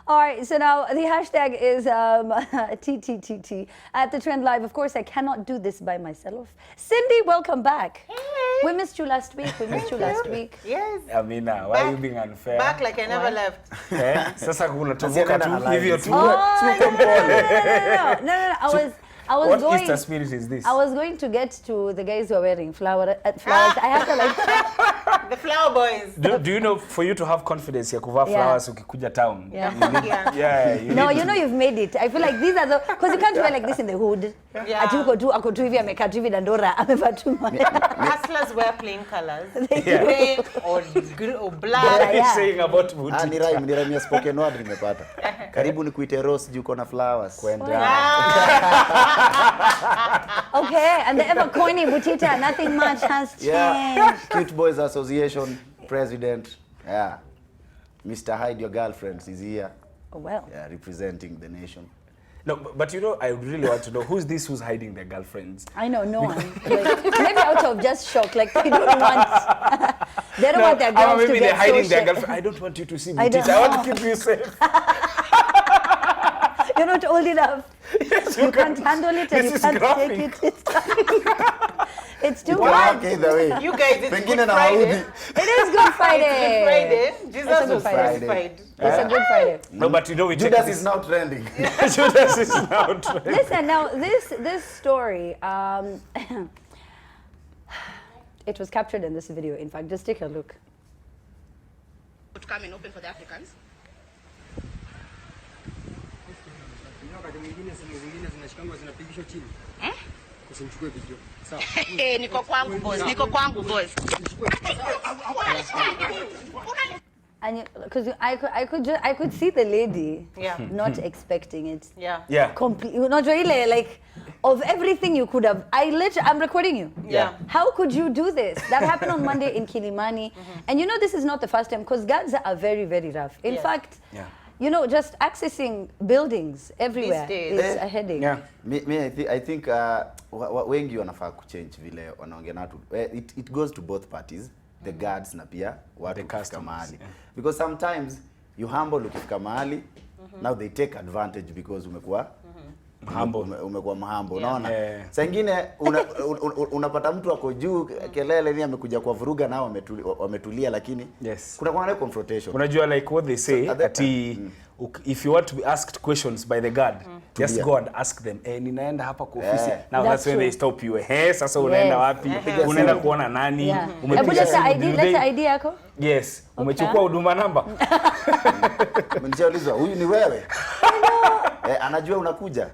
All right, so now the hashtag is TTTT at the Trend Live. Of course, I cannot do this by myself. Cindy, welcome back. Hey. We missed you last week. Yes. Amina, why are you being unfair? Back like I never left. Sasa kuna tuvuka tu hivyo tu. No. I was what going, Easter spirit is this? I was going to get to the guys who are wearing flowers. I have to like the flower boys. Do you know, for you to have confidence ya kuvaa flowers ukikuja town? Yeah. Yeah. You know you've made it. I feel like these are the, because you can't wear like this in the hood. Yeah. Atuko tu ako tu hivi amekaa tu hivi dandora amevaa tu. Hustlers wear plain colors. Yeah. Gray or black. What are you saying about boutique? Ni rhyme ya spoken word nimepata. Karibu nikuite Rose juu kona flowers. Kwenda. Okay, and the ever corny Butita, nothing much has changed. Yeah. Cute Boys Association president. Yeah. Mr. Hide Your Girlfriends is here. Oh, well. Yeah, representing the nation. No, but you know, I really want to know who's this who's hiding their girlfriends. I know, no one. Like, maybe out of just shock, like they don't want, they don't want their girls maybe to they're get hiding so their shit. girlfriend. I don't want you to see I Butita. don't I want to keep you safe. You're not old enough. Yes, You can't handle it and This you is can't graphic. take it. It's too Well, much. okay, either way. You guys, it's Pengine Good na Friday. Audi. It is Good Friday. It's Good Friday. Jesus It's a Good was Friday. crucified. It's a Good Friday. No, but you know, we take Judas this. is now trending. Judas is now trending. Listen, now this story, it was captured in this video. In fact, just take a look. To come and open for the Africans. Niko kwangu boss. And because I could see the lady not expecting it. Yeah. Yeah. Not really, like, of everything you could have. I'm recording you. Yeah. How could you do this? That happened on Monday in Kilimani. And you know, this is not the first time, because guards are very, very rough. In fact, you know, just accessing buildings everywhere is a headache. Yeah. I think wengi wanafaa kuchange vile wanaongea na watu. It goes to both parties, the guards na pia watu kufika mahali. Because sometimes you humble ukifika mahali, now they take advantage because umekuwa umekuwa mhambo, unaona? Saa nyingine unapata mtu ako juu kelele ni amekuja kwa vuruga nao wametulia, lakini kuna kwa confrontation. Unajua, like what they say, if you want to be asked questions by the guard, just go and ask them, ninaenda hapa kwa ofisi. Now that's when they stop you. Sasa unaenda wapi? Unaenda kuona nani? Umepiga ID yako? Yes. Umechukua huduma namba? Mniuliza, huyu ni wewe? Anajua unakuja.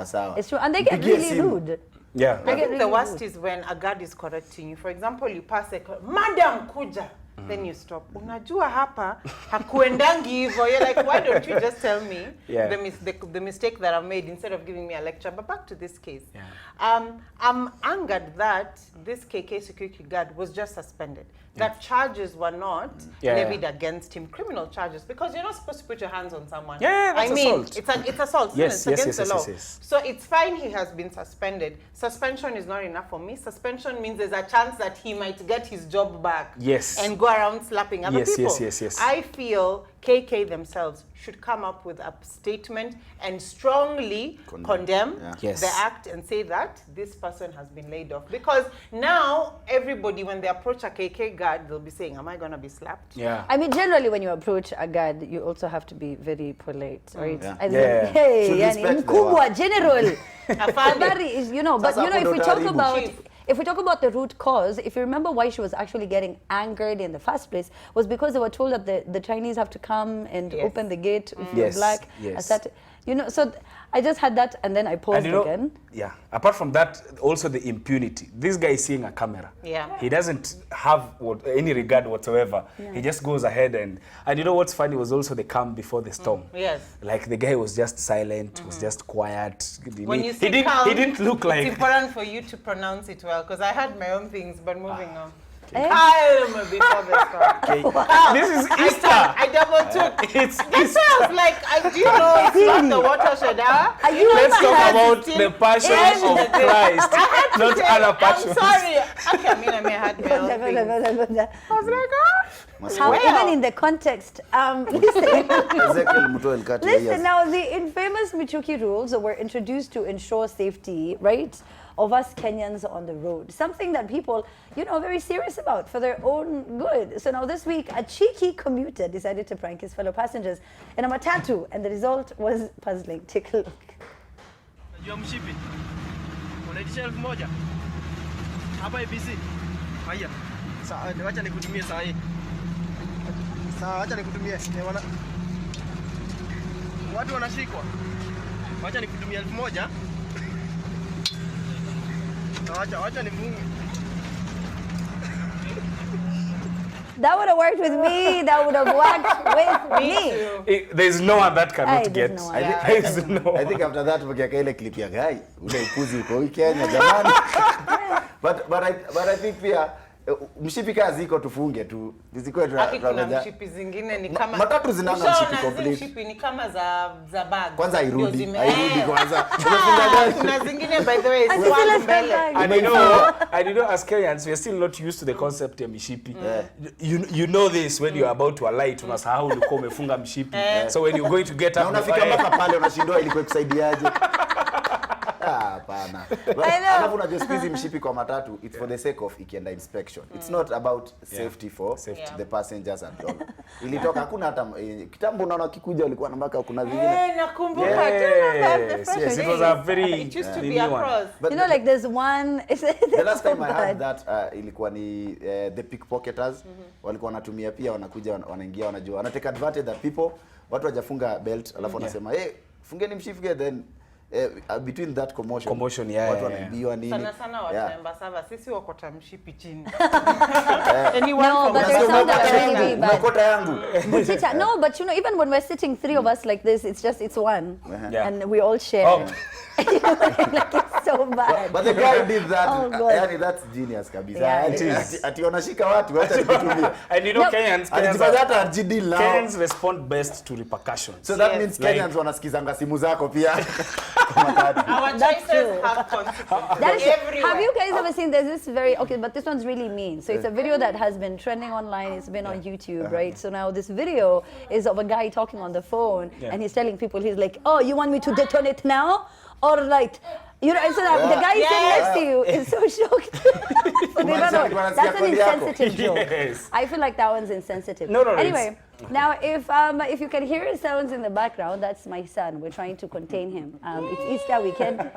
Sawa. It's true. And they get really rude. Yeah. I think the worst is when a guard is correcting you. For example, you pass a madam kuja. Then you stop. Unajua hapa hakuendangi hivyo. You're like, why don't you just tell me the mistake that I've made instead of giving me a lecture? But back to this case. I'm angered that this KK security guard was just suspended. That charges were not levied against him, criminal charges, because you're not supposed to put your hands on someone. That's assault. It's assault. Yes, it's against the law. Yes. So it's fine he has been suspended. Suspension is not enough for me. Suspension means there's a chance that he might get his job back. Yes. And go around slapping other people. Yes. I feel KK themselves should come up with a statement and strongly condemn the act and say that this person has been laid off. Because now everybody, when they approach a KK guard, they'll be saying, am I going to be slapped? Yeah. I mean, generally when you approach a guard, you also have to be very polite, right? Hey, yani mkubwa, general. You know, but you know, if we talk about the root cause, if you remember why she was actually getting angered in the first place, was because they were told that the Chinese have to come and open the gate if you're black. You know, so I just had that and then I paused again. Yeah. Apart from that, also the impunity. This guy is seeing a camera. Yeah. He doesn't have any regard whatsoever. He just goes ahead and you know what's funny was also the calm before the storm. Yes. Like the guy was just silent, was just quiet. When you say calm, he didn't look like. It's important for you to pronounce it well, because I had my own things, but moving on. Calm before the storm. Okay. This is Easter. I double took. It's That's Easter. why I was like, do you know it's not the watershed hour? Let's talk about still the passion end of the day. Christ, not Say, other passions. I'm sorry. Okay, I mean, I may have had my own things. I was like, How, Well. even in the context, listen. Ezekiel Mutoel Kati, Listen, yes. now the infamous Michuki rules were introduced to ensure safety, right, of us Kenyans on the road. Something that people, are very serious about for their own good. So now this week, a cheeky commuter decided to prank his fellow passengers in a matatu, and the result was puzzling. Take a look. Najua mshipi. Unaitisha 1000. Hapa ABC. Haya. Sawa, wacha nikutumie saa hii. Sawa, wacha nikutumie. Watu wanashikwa. Wacha nikutumie 1000. Sawa, wacha nifunge. That would have worked with me. That would have worked with me. There's no one that cannot There's get. no one. There's no I think after that ukiweka ile clip ya guy ule upuzi uko Kenya jamani. but I think pia mshipi kazi iko tufunge tu. Zisikoe kuna mshipi zingine ni kama matatu zinanga mshipi complete. Mshipi ni kama za bag. Kwanza hairudi kwanza. Kuna zingine by the way I feel swag like mbele. I know as Kenyans we are still not used to the concept ya mishipi. You know this when you are about to alight unasahau ulikuwa umefunga mshipi. So when you're going to get up unafika mpaka pale unashindwa ilikuwa kusaidiaje. Hapana. Alafu unajua squeeze mshipi kwa matatu, it's for the sake of ikienda inspection. It's not about safety for the passengers and all. Ilitoka hakuna hata kitambo unaona kikuja walikuwa mpaka kuna vingine. Nakumbuka yes, it was a very it used to be across. But like there's one. The last time I had that ilikuwa ni the pickpocketers walikuwa wanatumia pia wanakuja wanaingia wanajua wanatake advantage that people watu wajafunga belt alafu wanasema fungeni mshipi then between that commotion watu wanaibiwa nini sana watu Embasava sisi wakota mshipi chini. No, but there's some that really bad. Makota yangu. Butita, no, but even when we're sitting three of us like this, it's one, and we all share. Like it's so bad. But the guy did that. Oh, God. Yani that's genius kabisa. Yeah, it is. Ati wanashika watu acha nikutumie. And you know Kenyans hata RGD lao. Kenyans respond best to repercussions. So that means Kenyans wanasikizanga simu zako pia. Our choices have consequences. Have you guys ever seen, there's this but this one's really mean. So it's a video that has been trending online. It's been on YouTube, right? So now this video is of a guy talking on the phone and he's telling people, he's like, oh, you want me to detonate now? All right. And so the guy sitting next to you is so shocked. That's an insensitive joke. Yes. I feel like that one's insensitive. No, anyway, now if you can hear sounds in the background, that's my son. We're trying to contain him. It's Easter weekend.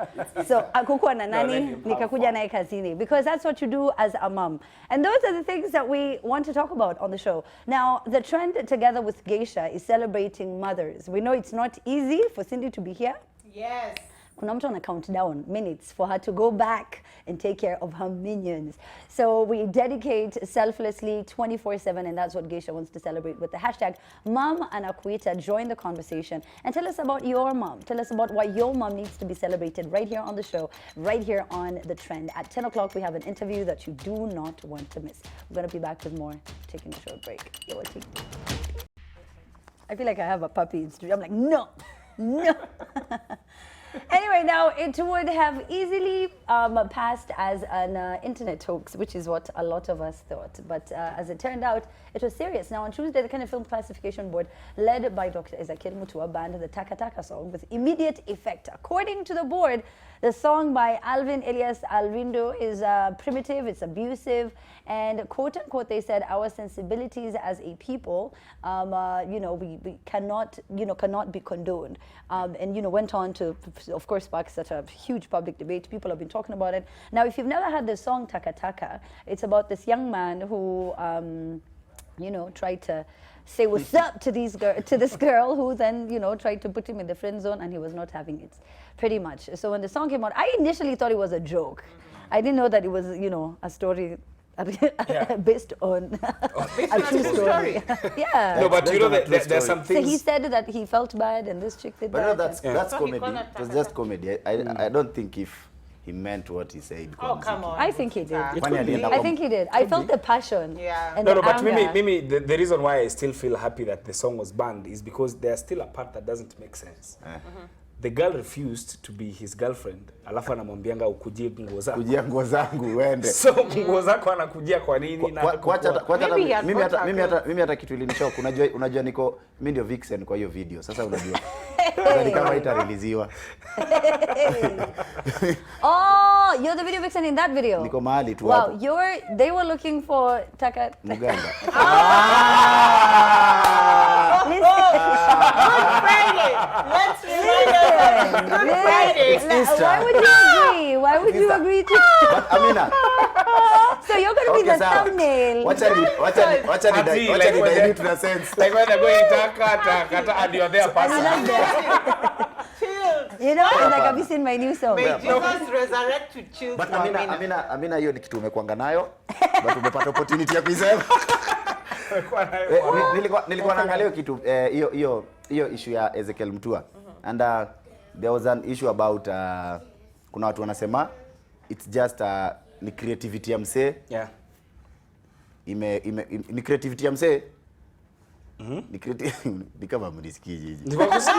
So akukua na nani nikakuja naye kazini, because that's what you do as a mom. And those are the things that we want to talk about on the show. Now, the trend together with Geisha is celebrating mothers. We know it's not easy for Cindy to be here. Yes. Kuna mtu ana count down minutes for her to go back and take care of her minions. So we dedicate selflessly 24/7, and that's what Geisha wants to celebrate with the hashtag Mom Anakuita. Join the conversation and tell us about your mom. Tell us about why your mom needs to be celebrated right here on the show, right here on The Trend. At 10 o'clock, we have an interview that you do not want to miss. We're going to be back with more, taking a short break. You're watching. I feel like I have a puppy in studio. I'm like, no. Anyway, now it would have easily passed as an internet hoax, which is what a lot of us thought. But as it turned out, it was serious. Now, on Tuesday, the Kenya Film Classification Board, led by Dr. Ezekiel Mutua, banned the TACA song with immediate effect. According to the board, the song by Alvin Elias Alvindo is primitive, it's abusive, and quote unquote, they said our sensibilities as a people, we cannot be condoned. And went on to, of course, spark such a huge public debate. People have been talking about it. Now, if you've never heard the song TACA, it's about this young man who, tried to say what's up to this girl who then, tried to put him in the friend zone, and he was not having it, pretty much. So when the song came out, I initially thought it was a joke. I didn't know that it was, a story based on a true story. Yeah. No, but there's some things. So he said that he felt bad, and this chick did that. But that's comedy. It was just comedy. I don't think if he meant what he said. Oh, come on. I think he did. I think he did. I felt the passion. Yeah. And No, the but anger. Mimi, the reason why I still feel happy that the song was banned is because there's still a part that doesn't make sense. The girl refused to be his girlfriend. Alafu anamwambianga ukujie nguo zangu. Kujia nguo zangu uende. So nguo zako anakujia kwa nini? Mimi hata kitu ilinishock. Unajua niko mimi ndio vixen kwa hiyo video. Sasa unajua. Ni kama itareleasiwa. Oh, you're the video vixen in that video. Niko mahali tu wow, hapo. they were looking for TACA. Muganda. Friday. Let's remind us. Good Friday. Why would you agree? Why would you agree to? But Amina. So you're going to be the thumbnail. Watch it dilute the sense. Like when they're going taka and you're there passing. You know, it's like, have you seen my new song? May Jesus resurrect to chills. But Amina hiyo ni kitu umekwanga nayo. But umepata opportunity ya kuisema. Nilikuwa naangalia kitu hiyo issue ya Ezekiel Mutua. And there was an issue about kuna watu wanasema it's just ni creativity ya msee. Yeah. Ni creativity ya msee. Ni kama mnisikii hivi. Because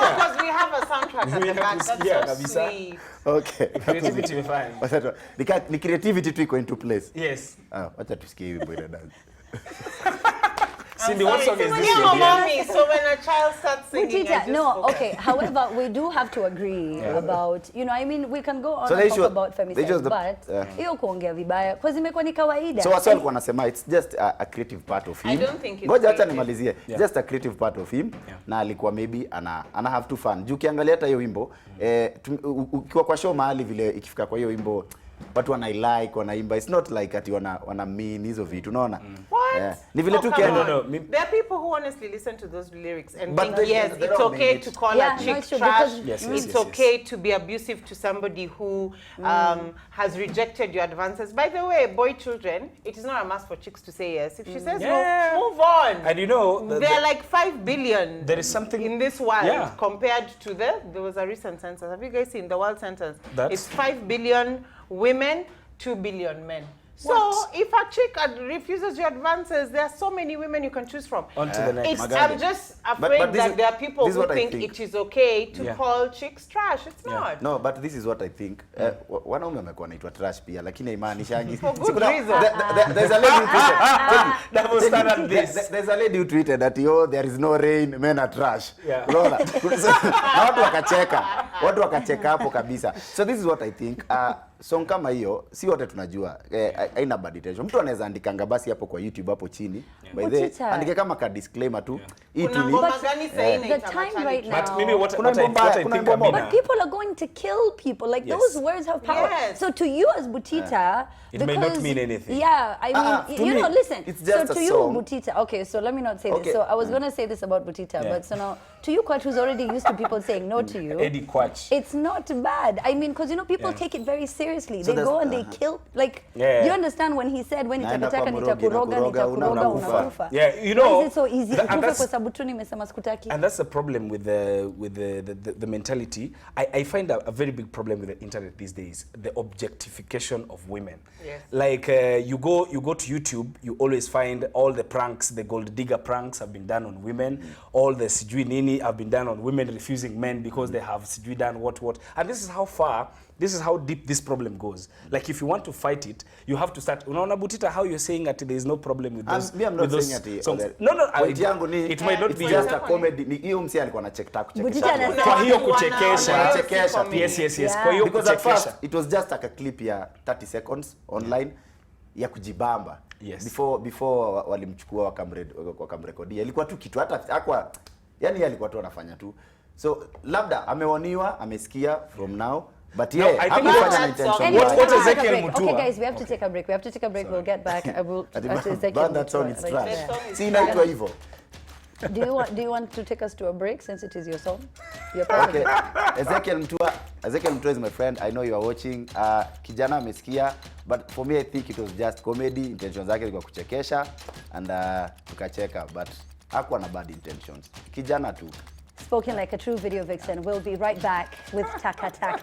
we have a soundtrack at the back. That's so sweet. Okay. Creativity fine. Ni creativity tu iko into place. Yes. Wacha tusikie hivi boy dance. Cindy, what song is this? Mommy, so when a child starts singing, Butita, no, okay. However, we do have to agree about, you know, I mean, we can go on and talk about femicide, but hiyo kuongea vibaya, because imekuwa ni kawaida. So what's walikuwa nasema it's just a creative part of him. I don't think it's ngoja acha nimalizie. Just a creative part of him. Na alikuwa maybe ana have to fun. Juu ukiangalia hata hiyo wimbo, ukiwa kwa show mahali vile ikifika kwa hiyo wimbo watu wanailike wanaimba, it's not like ati wana mean hizo vitu unaona. What? Ni vile tu no. There are people who honestly listen to those lyrics and think yes, it's okay to call a chick trash. It's okay to be abusive to somebody who has rejected your advances. By the way, boy children, it is not a must for chicks to say yes. If she says no, move on. And you know, there are like 5 billion there is something in this world compared to there was a recent census. Have you guys seen the world census? It's 5 billion women, 2 billion men. So if a chick refuses your advances, there are so many women you can choose from. On to the next. I'm just afraid that there are people who think it is okay to call chicks trash. It's not. No, but this is what I think. Wanaume wamekuwa naitwa trash pia, lakini haimaanishangi. For good reason. There's a lady who tweeted. Double standard this. There's a lady who tweeted that there is no rain, men are trash. Unaona? Na watu wakacheka hapo kabisa. So this is what I think. Song kama hiyo si wote tunajua haina bad intention. Mtu anaweza andikanga basi hapo kwa YouTube hapo chini. By the way, andike kama ka disclaimer tu. Kuna ngoma gani saini the time right now. But maybe what I think about but people are going to kill people. Like those words have power. Yes. So to you as Butita, it may not mean anything. Yeah, I mean, you know, listen. It's just so to you, Butita. Okay, so let me not say this. So I was going to say this about Butita, but so now to you, Kwach, who's already used to people saying no to you. Eddie Kwach. It's not bad. I mean, because you know, people take it very seriously. They go and they kill. Like you understand when he said when nitakutaka nitakuroga unakufa. Yeah, you know. Why is it so easy? Kwa sababu tu nimesema sikutaki. And that's the problem with the mentality. I find a very big problem with the internet these days, the objectification of women. Yes. Like you go to YouTube, you always find all the pranks, the gold digger pranks have been done on women, all the sijui nini have been done on women refusing men because they have sijui done what. And this is how deep this problem goes. Like if you want to fight it, you have to start. Unaona Butita, how you're saying that there is no problem with those. I'm not saying songs. that. No. It might not be just a comedy. Hiyo msi alikuwa anacheka kuchekesha. Kwa hiyo kuchekesha. Yes. Kwa hiyo because at first it was just like a clip ya 30 seconds online ya kujibamba. Yes. Before walimchukua wakamrekodia. Ilikuwa tu kitu hata akwa yani alikuwa tu anafanya tu. So labda amewaniwa, amesikia from now. But yeah, no, I think what Ezekiel Mutua. Okay, guys, we have to take a break. We'll get back. I will to Ezekiel that song is trash. See, inaitwa hivyo. Do you want to take us to a break since it is your song? Okay. Ezekiel Mutua is my friend. I know you are watching. Kijana amesikia, but for me I think it was just comedy. Intentions zake ilikuwa kuchekesha and tukacheka, but hakuwa na bad intentions. Kijana tu. Spoken like a true video vixen. We'll be right back with TACA.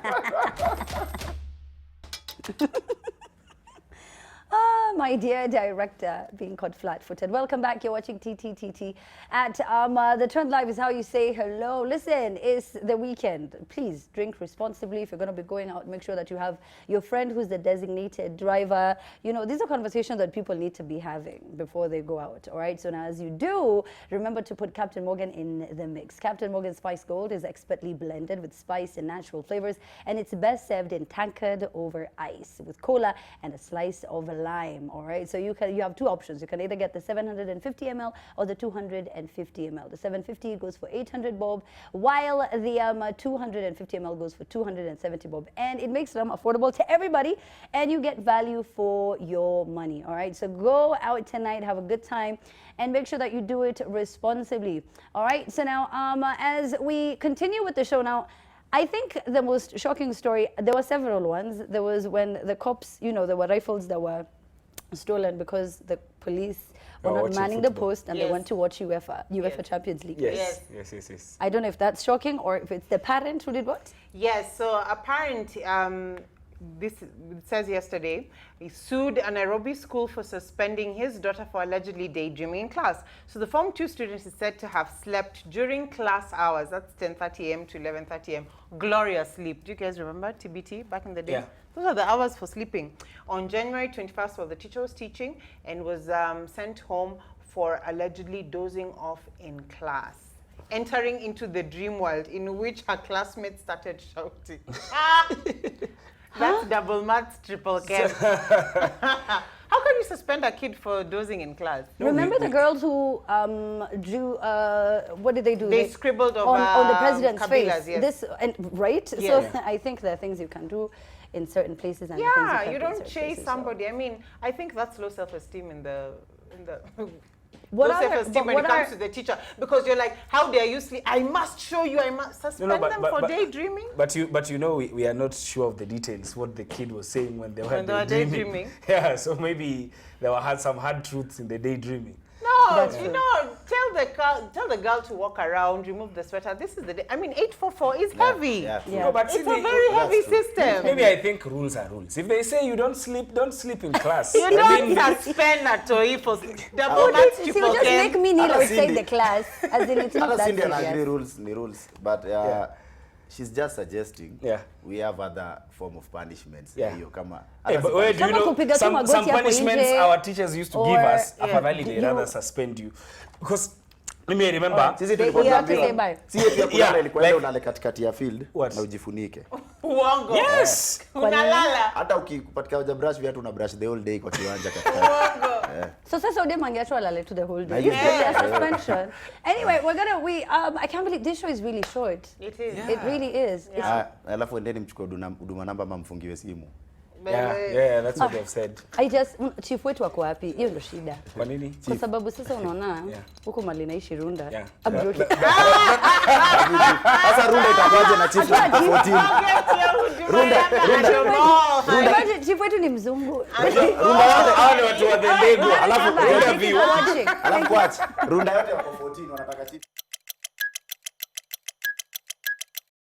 My dear director being caught flat-footed. Welcome back. You're watching TTTT at the Trend Live is how you say hello. Listen, it's the weekend. Please drink responsibly. If you're going to be going out, make sure that you have your friend who's the designated driver. You know, these are conversations that people need to be having before they go out. All right. So now, as you do, remember to put Captain Morgan in the mix. Captain Morgan Spice Gold is expertly blended with spice and natural flavors, and it's best served in tankard over ice with cola and a slice of lime. All right, so you have two options. You can either get the 750 ml or the 250 ml. The 750 goes for 800 bob, while the 250 ml goes for 270 bob, and it makes them affordable to everybody, and you get value for your money. All right, so go out tonight, have a good time, and make sure that you do it responsibly. All right, so now as we continue with the show now, I think the most shocking story, there were several ones. There was when the cops, you know, there were rifles that were stolen because the police were not manning the post and they went to watch UEFA Champions League. Yes. I don't know if that's shocking or if it's the parent who did what? Yes, so a parent, this says yesterday, he sued a Nairobi school for suspending his daughter for allegedly daydreaming in class. So the Form 2 student is said to have slept during class hours. That's 10:30 a.m. to 11:30 a.m. Glorious sleep. Do you guys remember TBT back in the day? Yeah. Those are the hours for sleeping. On January 21st, well, the teacher was teaching and was sent home for allegedly dozing off in class, entering into the dream world in which her classmates started shouting. That's double maths, triple camp. How can you suspend a kid for dozing in class? Remember the girls who drew, what did they do? They scribbled on the president's Kabila's, face. yes. This, right? Yes. So I think there are things you can do in certain places. And yeah, you don't chase places, somebody. So. I mean, I think that's low self-esteem in the what low self-esteem when it comes to the teacher, because you're like, how dare you sleep? I must show you. I must suspend them for daydreaming. But you know, we are not sure of the details. What the kid was saying when they were daydreaming. Yeah, so maybe there were some hard truths in the daydreaming. No, you know, tell the girl to walk around, remove the sweater. This is the day. I mean, 844 is heavy. Yeah. No, but it's a very heavy system. Maybe I think rules are rules. If they say you don't sleep in class. You don't suspend a toy for double maths. See, you just make me kneel outside the class. As in it's not that serious. I agree rules, but she's just suggesting we have other form of punishments. Yeah. But where do you know some punishments our teachers used to give us, afadhali they rather suspend you. Because let me remember, ilikuwa unale katikati ya field na ujifunike. Uongo. Yes. Unalala. Hata ukipatika uja brush viatu una brush the whole day kwa kiwanja katikati. Uongo. So sasa ode mangeachwa lale to the whole day. Yeah. Suspension. Anyway, I can't believe this show is really short. It is. Yeah. It really is. Alafu endeni mchukue huduma namba ama mfungiwe simu. Yeah, that's what they've said. Chief wetu wako wapi? Hiyo ndo shida. Kwa nini? Kwa sababu sasa unaona huko mali naishi Runda. Sasa Runda itakuwaje na chief 14? Runda. Chief wetu ni mzungu. Runda wale watu wa the Lego. Alafu Runda yote wako 14 wanataka chief.